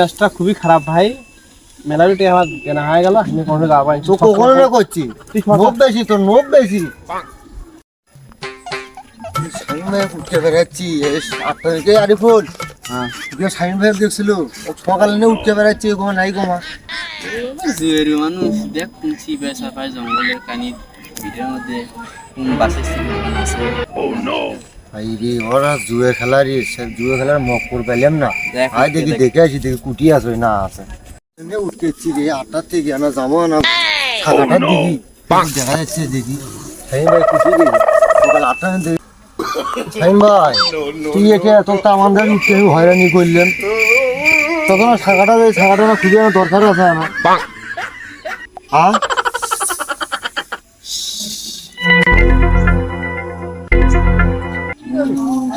চেষ্টা খুবই খারাপ ভাই। মেলারিটি আমার কেনা হয়ে গেল, আমি কোনো যাবাই তো কখনো না করছি নোব বেশি তো নোব বেশি সামনে উঠতে বেড়াচ্ছি 8টা থেকে আরিফুল সাইন ভাই দেখছিল সকালে নিয়ে উঠতে বেড়াচ্ছি ঘুমা নাই ঘুমা জুয়ের মানুষ দেখ শুনছি বেসা পায় জঙ্গলের কানি ভিড়ের মধ্যে কোন বাসের সিগন্যাল আছে। ভাই রে ওরা জুয়ে খেলারই জুয়ে খেলার মক্কর পেলাম না আয় দেখি দেখে আসি দেখি কুটি আছে না আছে উঠতেছি রে 8টার থেকে না যাবো না সাদাটার দিকে দেখা যাচ্ছে দেখি সাইন ভাই কুটি দেখি সকাল 8টা দেখি সাইন ভাই তুই একে এত আমাদের হয়রানি করলেন তখন ছাগাটা না খুবই আমার দরকার আছে আমার হ্যাঁ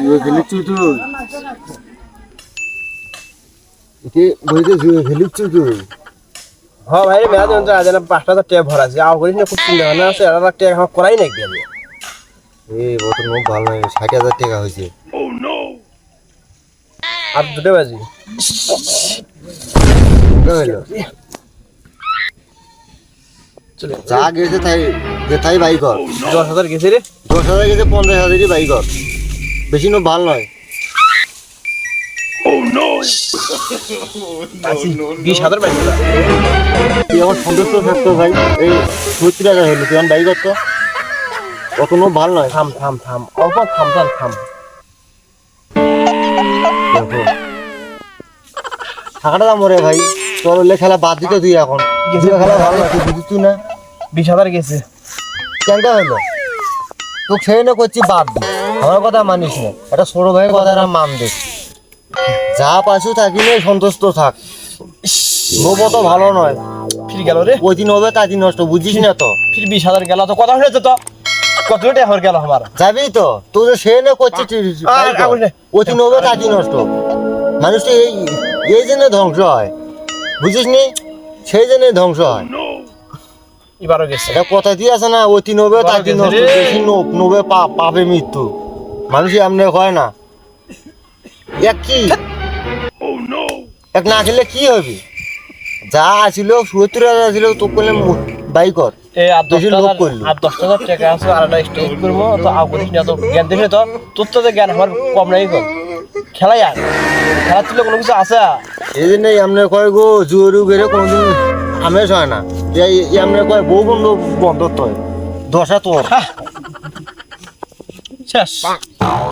জুয়ে খেলিচ্ছ তুই একে বইতে জুয়ে খেলিচ্ছ তুই হ্যাঁ ভাই মেলা দিন তো আজ 5,000 টাকা ভরা আছে, আও করিস না, খুব চিন্তা ভাবনা আছে, 1,000 টাকা আমার করাই নাকি আমি। বতন ভালো নয় 60,000 টাকা হয়েছে আর দুটো বাজি চলে যা গেছে তাই বাই কর 10,000 গেছে রে। 10,000 গেছে 50,000 বাই কর বেশি নো ভালো নয় 20,000 পাইছে না। তুই আমার সন্তুষ্ট থাকতো ভাই এই 70,000 হলো তুই বাই কর তো অত নো ভালো নয় থাম থাম থাম অল্প থাম থাম থাম। টাকাটা দাম রে ভাই তোর হলে খেলা বাদ দিতে তুই এখন জুয়া খেলা ভালো তুই বুঝিস তুই না 20,000 গেছে। কেনটা হলো তোকে সেই না করছি বাদ দি আমার কথা মানিস না একটা ছোট ভাইয়ের কথা মান দেখ যা পাইছু থাকিলে সন্তুষ্ট থাক নব তো ভালো নয় ফির গেল রে, ওই দিন হবে তার দিন নষ্ট বুঝিস না তো ফির 20,000 গেল তো কথা হয়েছে তো কত টাকা হয়ে গেল আমার। যাবি তো তোর সে না করছি ওই দিন হবে তার দিন নষ্ট মানুষ তো এই জন্য ধ্বংস হয় বুঝিস নি সেই জন্য ধ্বংস হয় এবারও গেছে। এটা কথা দিয়ে আছে না অতি নবে তার দিন নষ্ট বেশি নবে পাবে মৃত্যু মানুষ এমনি হয় না এক কি এক না খেলে কি হবে যা আছিল 70,000 ছিল তো করলে বাই কর এই আর বেশি লোভ 10,000 করলো। আর 10,000 টাকা আছে, আর একটা স্টেজ করবো তো আও করিস না, তো জ্ঞান দিলে তো তোর তো জ্ঞান আমার কম নাই গো। খেলাই আর খেলার তুলে কোনো কিছু আছে? এই জন্যই এমনি কয় গো জুয়ারু বেড়ে কোনোদিন আমেজ হয় না এমনি কয় বউ বন্ধু বন্ধত্ব হয় দশা তোর শেষ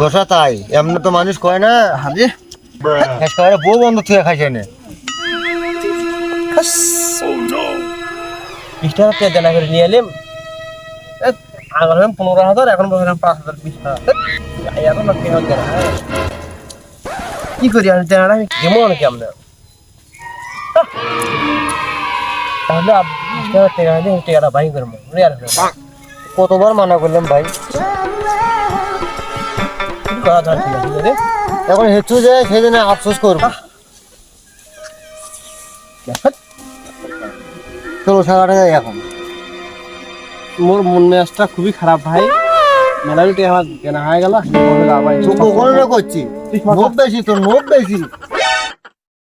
দশা তাই এমনি তো মানুষ কয় না হাজি শেষ করে বউ বন্ধু তুই খাইছে না 20,000 টাকা দেনা করে নিয়ে এলাম, আগে 15,000 এখন বললাম 5,000 20,000 এখন না কেন দেনা কি করি আমি দেনাটা আমি কেমন কেমন তাহলে 20,000 টাকা দিয়ে টাকাটা বাই করবো রে। আর কতবার মানা করলাম ভাই কথা ধর ঠিক আছে রে। এখন হেঁচু যায় সেদিন আফসোস করবো চলো সারাটা যায় এখন মোর মন মেজাজটা খুবই খারাপ ভাই। মেলারিটি আমার কেনা হয়ে গেল, আমি কোনো যাবাই তো কখনো না করছি নোব বেশি তো নোব বেশি